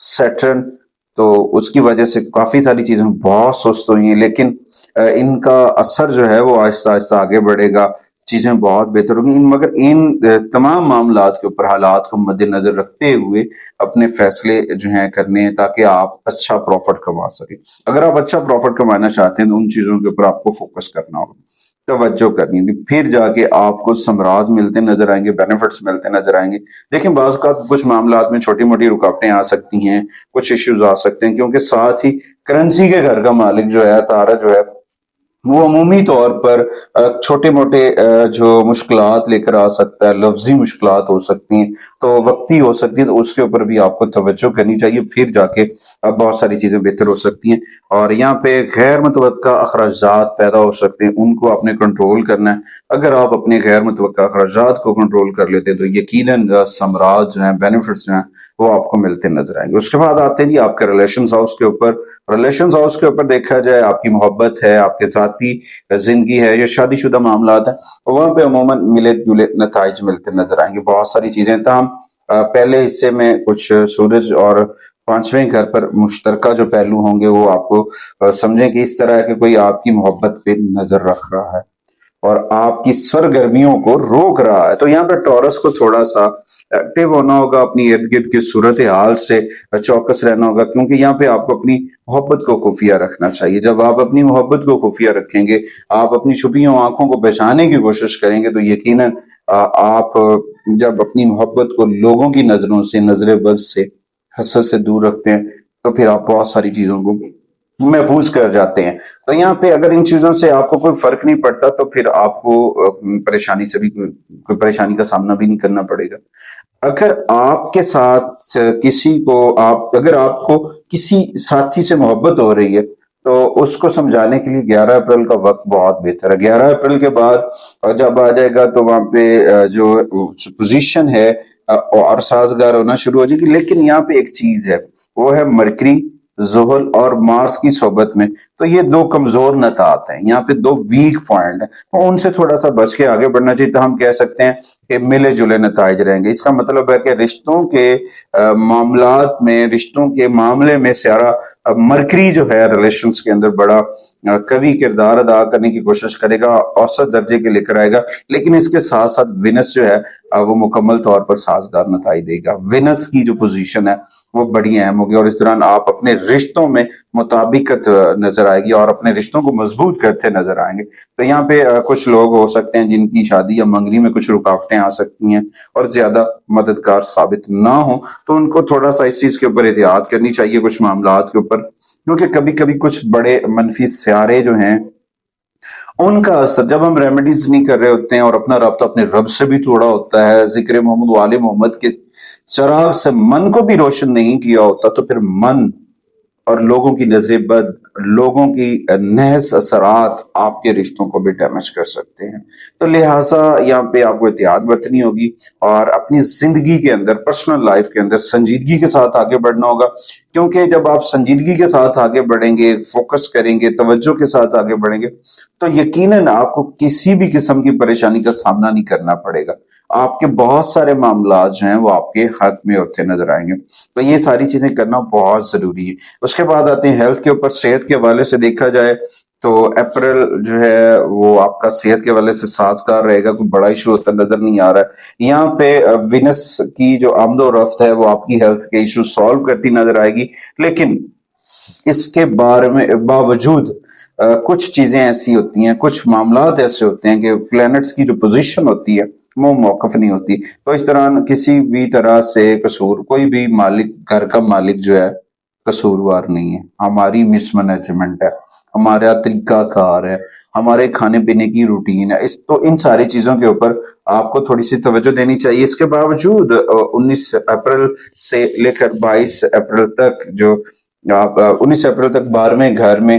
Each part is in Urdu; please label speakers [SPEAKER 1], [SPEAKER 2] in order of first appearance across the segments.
[SPEAKER 1] سیٹرن، تو اس کی وجہ سے کافی ساری چیزیں بہت سست ہوئی ہیں، لیکن ان کا اثر جو ہے وہ آہستہ آہستہ آگے بڑھے گا، چیزیں بہت بہتر ہوں گی، مگر ان تمام معاملات کے اوپر حالات کو مد نظر رکھتے ہوئے اپنے فیصلے جو ہیں کرنے ہیں تاکہ آپ اچھا پروفٹ کما سکیں۔ اگر آپ اچھا پروفٹ کمانا چاہتے ہیں تو ان چیزوں کے اوپر آپ کو فوکس کرنا ہوگا، توجہ کرنی ہوگی، پھر جا کے آپ کو ثمرات ملتے نظر آئیں گے، بینیفٹس ملتے نظر آئیں گے۔ دیکھیں بعض اوقات کچھ معاملات میں چھوٹی موٹی رکاوٹیں آ سکتی ہیں، کچھ ایشوز آ سکتے ہیں، کیونکہ ساتھ ہی کرنسی کے گھر کا مالک جو ہے، تارا جو ہے، وہ عمومی طور پر چھوٹے موٹے جو مشکلات لے کر آ سکتا ہے، لفظی مشکلات ہو سکتی ہیں، تو وقتی ہو سکتی ہیں، تو اس کے اوپر بھی آپ کو توجہ کرنی چاہیے، پھر جا کے بہت ساری چیزیں بہتر ہو سکتی ہیں۔ اور یہاں پہ غیر متوقع اخراجات پیدا ہو سکتے ہیں، ان کو آپ نے کنٹرول کرنا ہے۔ اگر آپ اپنے غیر متوقع اخراجات کو کنٹرول کر لیتے ہیں تو یقیناً ثمرات جو ہیں، بینیفٹس جو ہیں، وہ آپ کو ملتے نظر آئیں گے۔ اس کے بعد آتے ہیں جی آپ کے ریلیشنز ہاؤس کے اوپر۔ ریلیشنز ہاؤس کے اوپر دیکھا جائے، آپ کی محبت ہے، آپ کے ذاتی زندگی ہے یا شادی شدہ معاملات ہیں، وہاں پہ عموماً ملے جلے نتائج ملتے نظر آئیں گے، بہت ساری چیزیں۔ تاہم پہلے حصے میں کچھ سورج اور پانچویں گھر پر مشترکہ جو پہلو ہوں گے وہ آپ کو سمجھیں کہ اس طرح ہے کہ کوئی آپ کی محبت پہ نظر رکھ رہا ہے اور آپ کی سرگرمیوں کو روک رہا ہے، تو یہاں پہ ٹورس کو تھوڑا سا ایکٹیو ہونا ہوگا، اپنی ارد گرد کی صورتحال سے چوکس رہنا ہوگا، کیونکہ یہاں پہ آپ کو اپنی محبت کو خفیہ رکھنا چاہیے۔ جب آپ اپنی محبت کو خفیہ رکھیں گے، آپ اپنی چھپی ہوئی آنکھوں کو بچانے کی کوشش کریں گے، تو یقیناً آپ جب اپنی محبت کو لوگوں کی نظروں سے، نظر بد سے، حسد سے دور رکھتے ہیں، تو پھر آپ بہت ساری چیزوں کو محفوظ کر جاتے ہیں۔ تو یہاں پہ اگر ان چیزوں سے آپ کو کوئی فرق نہیں پڑتا تو پھر آپ کو پریشانی سے بھی کوئی پریشانی کا سامنا بھی نہیں کرنا پڑے گا۔ اگر آپ کے ساتھ اگر آپ کو کسی ساتھی سے محبت ہو رہی ہے تو اس کو سمجھانے کے لیے 11 اپریل کا وقت بہت بہتر ہے۔ 11 اپریل کے بعد جب آ جائے گا تو وہاں پہ جو پوزیشن ہے اور سازگار ہونا شروع ہو جائے گی، لیکن یہاں پہ ایک چیز ہے، وہ ہے مرکری، زحل اور مارس کی صحبت میں، تو یہ دو کمزور نکات ہیں، یہاں پہ دو ویک پوائنٹ ہیں، تو ان سے تھوڑا سا بچ کے آگے بڑھنا چاہیے۔ تو ہم کہہ سکتے ہیں کہ ملے جلے نتائج رہیں گے۔ اس کا مطلب ہے کہ رشتوں کے معاملات میں، رشتوں کے معاملے میں سیارہ مرکری جو ہے ریلیشنز کے اندر بڑا قوی کردار ادا کرنے کی کوشش کرے گا، اوسط درجے کے لے کر آئے گا، لیکن اس کے ساتھ ساتھ وینس جو ہے وہ مکمل طور پر سازگار نتائج دے گا۔ وینس کی جو پوزیشن ہے وہ بڑی اہم ہوگی، اور اس دوران آپ اپنے رشتوں میں مطابقت نظر آئے گی اور اپنے رشتوں کو مضبوط کرتے نظر آئیں گے۔ تو یہاں پہ کچھ لوگ ہو سکتے ہیں جن کی شادی یا منگنی میں کچھ رکاوٹیں آ سکتی ہیں اور زیادہ مددگار ثابت نہ ہوں، تو ان کو تھوڑا سا اس چیز کے اوپر احتیاط کرنی چاہیے کچھ معاملات کے اوپر، کیونکہ کبھی کبھی کچھ بڑے منفی سیارے جو ہیں ان کا اثر، جب ہم ریمیڈیز نہیں کر رہے ہوتے ہیں اور اپنا رابطہ اپنے رب سے بھی توڑا ہوتا ہے، ذکر محمد و آل محمد کے چراغ سے من کو بھی روشن نہیں کیا ہوتا، تو پھر من اور لوگوں کی نظر بد، لوگوں کی نحس اثرات آپ کے رشتوں کو بھی ڈیمیج کر سکتے ہیں۔ تو لہٰذا یہاں پہ آپ کو احتیاط برتنی ہوگی اور اپنی زندگی کے اندر، پرسنل لائف کے اندر سنجیدگی کے ساتھ آگے بڑھنا ہوگا، کیونکہ جب آپ سنجیدگی کے ساتھ آگے بڑھیں گے، فوکس کریں گے، توجہ کے ساتھ آگے بڑھیں گے، تو یقیناً آپ کو کسی بھی قسم کی پریشانی کا سامنا نہیں کرنا پڑے گا۔ آپ کے بہت سارے معاملات جو ہیں وہ آپ کے حق میں ہوتے نظر آئیں گے، تو یہ ساری چیزیں کرنا بہت ضروری ہے۔ اس کے بعد آتے ہیں ہیلتھ کے اوپر۔ صحت کے حوالے سے دیکھا جائے تو اپریل جو ہے وہ آپ کا صحت کے حوالے سے سازگار رہے گا، کوئی بڑا ایشو ہوتا نظر نہیں آ رہا ہے۔ یہاں پہ وینس کی جو آمد و رفت ہے وہ آپ کی ہیلتھ کے ایشو سالو کرتی نظر آئے گی، لیکن اس کے بارے میں باوجود کچھ چیزیں ایسی ہوتی ہیں، کچھ معاملات ایسے ہوتے ہیں کہ پلینٹس کی جو پوزیشن ہوتی ہے وہ موقف نہیں ہوتی، تو اس دوران کسی بھی طرح سے کوئی بھی مالک، گھر کا مالک جو ہے قصوروار نہیں ہے، ہماری مس مینجمنٹ ہے، ہمارا طریقہ کار ہے، ہمارے کھانے پینے کی روٹین ہے، تو ان ساری چیزوں کے اوپر آپ کو تھوڑی سی توجہ دینی چاہیے۔ اس کے باوجود 19 اپریل سے لے کر 22 اپریل تک، جو آپ 19 اپریل تک 12ویں گھر میں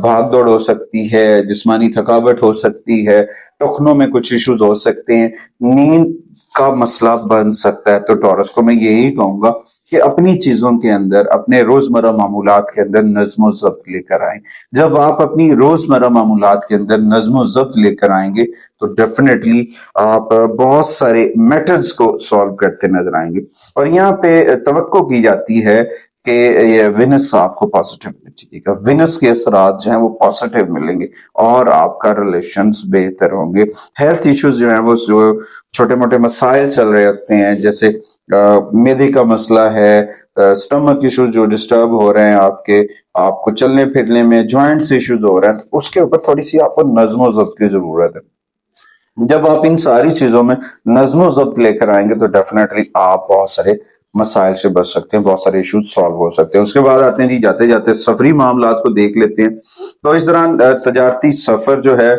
[SPEAKER 1] بھاگ دوڑ ہو سکتی ہے، جسمانی تھکاوٹ ہو سکتی ہے، ٹخنوں میں کچھ ایشوز ہو سکتے ہیں، نیند کا مسئلہ بن سکتا ہے۔ تو ٹورس کو میں یہی کہوں گا کہ اپنی چیزوں کے اندر، اپنے روزمرہ معمولات کے اندر نظم و ضبط لے کر آئیں۔ جب آپ اپنی روزمرہ معمولات کے اندر نظم و ضبط لے کر آئیں گے تو ڈیفینیٹلی آپ بہت سارے میٹرز کو سالو کرتے نظر آئیں گے۔ اور یہاں پہ توقع کی جاتی ہے کہ یہ وینس آپ کو پازیٹیو ملنا چاہیے گا، وینس کے اثرات جو ہیں وہ پازیٹیو ملیں گے اور آپ کا ریلیشنز بہتر ہوں گے۔ ہیلتھ ایشوز جو ہیں وہ جو چھوٹے موٹے مسائل چل رہے ہوتے ہیں، جیسے میدے کا مسئلہ ہے، سٹمک ایشوز جو ڈسٹرب ہو رہے ہیں آپ کو چلنے پھرنے میں، جوائنٹس ایشوز ہو رہے ہیں، تو اس کے اوپر تھوڑی سی آپ کو نظم و ضبط کی ضرورت ہے۔ جب آپ ان ساری چیزوں میں نظم و ضبط لے کر آئیں گے تو ڈیفینیٹلی آپ بہت سارے مسائل سے بچ سکتے ہیں، بہت سارے ایشوز سالو ہو سکتے ہیں۔ اس کے بعد آتے ہیں جی، جاتے جاتے سفری معاملات کو دیکھ لیتے ہیں۔ تو اس دوران تجارتی سفر جو ہے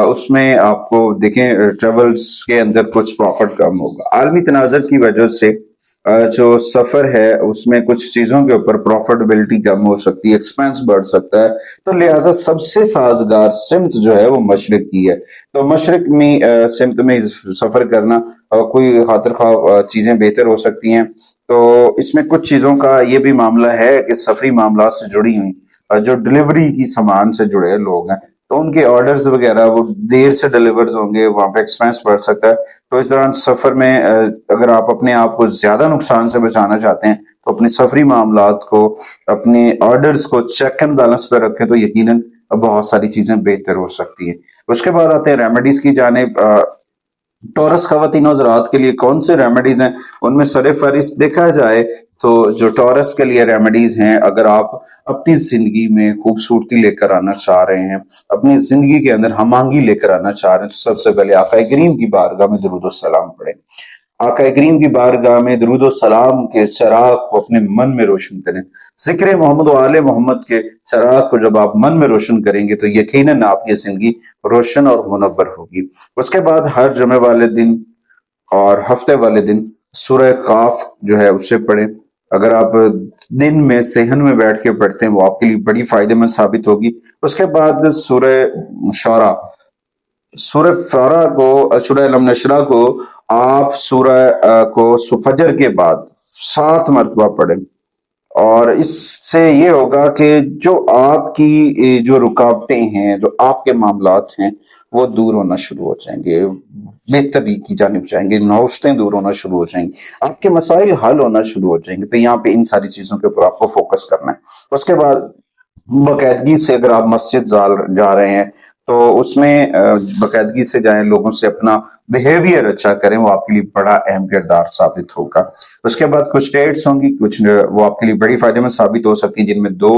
[SPEAKER 1] اس میں آپ کو دیکھیں ٹریولز کے اندر کچھ پروفٹ کم ہوگا، عالمی تناظر کی وجہ سے جو سفر ہے اس میں کچھ چیزوں کے اوپر پروفیٹیبلٹی کم ہو سکتی ہے، ایکسپینس بڑھ سکتا ہے، تو لہٰذا سب سے سازگار سمت جو ہے وہ مشرق کی ہے۔ تو مشرق میں سمت میں سفر کرنا کوئی خاطر خواہ چیزیں بہتر ہو سکتی ہیں۔ تو اس میں کچھ چیزوں کا یہ بھی معاملہ ہے کہ سفری معاملات سے جڑی ہوئی جو ڈلیوری کی سامان سے جڑے لوگ ہیں تو ان کے آرڈرز وغیرہ وہ دیر سے ڈلیورز ہوں گے، وہاں پہ ایکسپینس بڑھ سکتا ہے۔ تو اس دوران سفر میں اگر آپ اپنے آپ کو زیادہ نقصان سے بچانا چاہتے ہیں تو اپنے سفری معاملات کو، اپنے آرڈرز کو چیک اینڈ بیلنس پہ رکھیں تو یقیناً بہت ساری چیزیں بہتر ہو سکتی ہیں۔ اس کے بعد آتے ہیں ریمیڈیز کی جانب۔ ٹورس خواتین و حضرات کے لیے کون سے ریمیڈیز ہیں؟ ان میں سر فہرست دیکھا جائے تو جو ٹورس کے لیے ریمیڈیز ہیں، اگر آپ اپنی زندگی میں خوبصورتی لے کر آنا چاہ رہے ہیں، اپنی زندگی کے اندر ہم آہنگی لے کر آنا چاہ رہے ہیں، تو سب سے پہلے آقا کریم کی بارگاہ میں درود و سلام پڑھیں۔ آقا کریم کی بارگاہ میں درود و سلام کے چراغ کو اپنے من میں روشن کریں۔ ذکر محمد و آل محمد کے چراغ کو جب آپ من میں روشن کریں گے تو یقیناً آپ کی زندگی روشن اور منور ہوگی۔ اس کے بعد ہر جمعے والے دن اور ہفتے والے دن سورہ قاف جو ہے اسے پڑھیں۔ اگر آپ دن میں صحن میں بیٹھ کے پڑھتے ہیں وہ آپ کے لیے بڑی فائدہ مند ثابت ہوگی۔ اس کے بعد سورہ شعراء، سورہ فارا کو، سورہ علم نشرہ کو آپ سورہ کو فجر کے بعد 7 مرتبہ پڑھیں، اور اس سے یہ ہوگا کہ جو آپ کی جو رکاوٹیں ہیں، جو آپ کے معاملات ہیں وہ دور ہونا شروع ہو جائیں گے، بہتری کی جانب جائیں گے، نوستیں دور ہونا شروع ہو جائیں گی، آپ کے مسائل حل ہونا شروع ہو جائیں گے۔ تو یہاں پہ ان ساری چیزوں کے اوپر آپ کو فوکس کرنا ہے۔ اس کے بعد باقاعدگی سے اگر آپ مسجد جا رہے ہیں تو اس میں باقاعدگی سے جائیں، لوگوں سے اپنا بیہیویئر اچھا کریں، وہ آپ کے لیے بڑا اہم کردار ثابت ہوگا۔ اس کے بعد کچھ ڈیٹس ہوں گی، کچھ وہ آپ کے لیے بڑی فائدہ مند ثابت ہو سکتی ہیں، جن میں 2،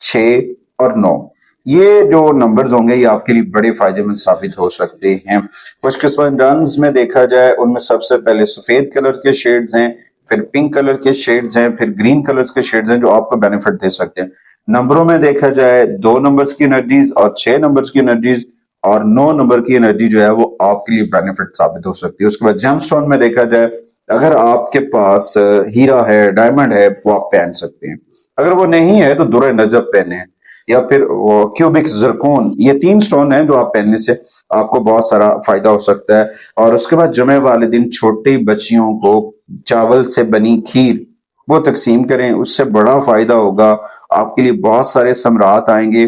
[SPEAKER 1] 6 اور 9 یہ جو نمبرز ہوں گے یہ آپ کے لیے بڑے فائدہ مند ثابت ہو سکتے ہیں۔ کچھ قسم رنگز میں دیکھا جائے ان میں سب سے پہلے سفید کلر کے شیڈز ہیں، پھر پنک کلر کے شیڈز ہیں، پھر گرین کلر کے شیڈز ہیں جو آپ کو بینیفٹ دے سکتے ہیں۔ نمبروں میں دیکھا جائے 2 نمبرز کی انرجیز اور 6 نمبرز کی انرجیز اور 9 نمبر کی انرجی جو ہے وہ آپ کے لیے بینیفٹ ثابت ہو سکتی ہے۔ اس کے بعد جیم سٹون میں دیکھا جائے اگر آپ کے پاس ہیرا ہے، ڈائمنڈ ہے، وہ آپ پہن سکتے ہیں، اگر وہ نہیں ہے تو درہ نجب پہنے، یا پھر کیوبک زرکون، یہ 3 سٹون ہیں جو آپ پہننے سے آپ کو بہت سارا فائدہ ہو سکتا ہے۔ اور اس کے بعد جمعے والے دن چھوٹی بچیوں کو چاول سے بنی کھیر وہ تقسیم کریں، اس سے بڑا فائدہ ہوگا، آپ کے لیے بہت سارے ثمرات آئیں گے۔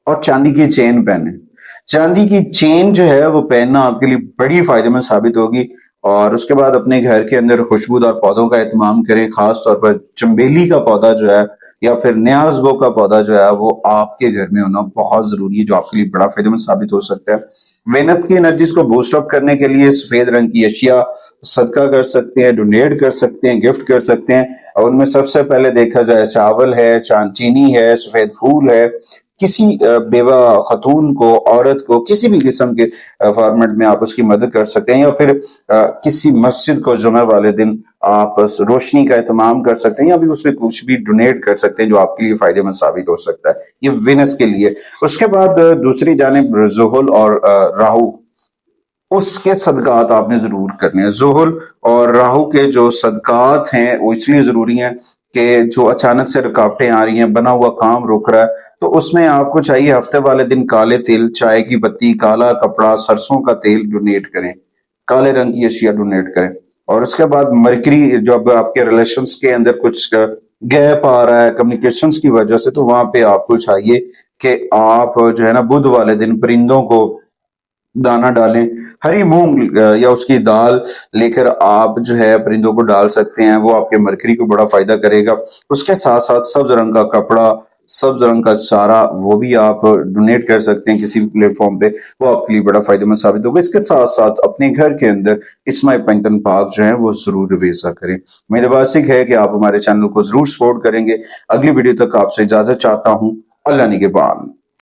[SPEAKER 1] اور چاندی کی چین پہنیں، چاندی کی چین جو ہے وہ پہننا آپ کے لیے بڑی فائدہ مند ثابت ہوگی۔ اور اس کے بعد اپنے گھر کے اندر خوشبودار پودوں کا اہتمام کریں، خاص طور پر چنبیلی کا پودا جو ہے یا پھر نیازبو کا پودا جو ہے وہ آپ کے گھر میں ہونا بہت ضروری ہے، جو آپ کے لیے بڑا فائدہ مند ثابت ہو سکتا ہے۔ وینس کی انرجیز کو بوسٹ اپ کرنے کے لیے سفید رنگ کی اشیاء صدقہ کر سکتے ہیں، ڈونیٹ کر سکتے ہیں، گفٹ کر سکتے ہیں، اور ان میں سب سے پہلے دیکھا جائے چاول ہے، چینی ہے، سفید پھول ہے۔ کسی بیوہ خاتون کو، عورت کو کسی بھی قسم کے فارمیٹ میں آپ اس کی مدد کر سکتے ہیں، یا پھر کسی مسجد کو جمعہ والے دن آپ روشنی کا اہتمام کر سکتے ہیں، یا بھی اس میں کچھ بھی ڈونیٹ کر سکتے ہیں جو آپ کے لیے فائدہ مند ثابت ہو سکتا ہے، یہ وینس کے لیے۔ اس کے بعد دوسری جانب زحل اور راہو، اس کے صدقات آپ نے ضرور کرنے ہیں۔ زحل اور راہو کے جو صدقات ہیں وہ اس لیے ضروری ہیں کہ جو اچانک سے رکاوٹیں آ رہی ہیں، بنا ہوا کام رک رہا ہے، تو اس میں آپ کو چاہیے ہفتے والے دن کالے تل، چائے کی پتی، کالا کپڑا، سرسوں کا تیل ڈونیٹ کریں، کالے رنگ کی اشیاء ڈونیٹ کریں۔ اور اس کے بعد مرکری، جب آپ کے ریلیشنز کے اندر کچھ گیپ آ رہا ہے کمیونیکیشنز کی وجہ سے، تو وہاں پہ آپ کو چاہیے کہ آپ جو ہے نا بدھ والے دن پرندوں کو دانا ڈالیں، ہری مونگ یا اس کی دال لے کر آپ جو ہے پرندوں کو ڈال سکتے ہیں، وہ آپ کے مرکری کو بڑا فائدہ کرے گا۔ اس کے ساتھ ساتھ سبز رنگ کا کپڑا، سبز رنگ کا چارہ، وہ بھی آپ ڈونیٹ کر سکتے ہیں کسی بھی پلیٹ فارم پہ، وہ آپ کے لیے بڑا فائدہ مند ثابت ہوگا۔ اس کے ساتھ ساتھ اپنے گھر کے اندر اسماء پنٹن پاک جو ہے وہ ضرور ریزہ کریں۔ میرے واسق ہے کہ آپ ہمارے چینل کو ضرور سپورٹ کریں گے۔ اگلی ویڈیو تک آپ سے اجازت چاہتا ہوں، اللہ نگہبان۔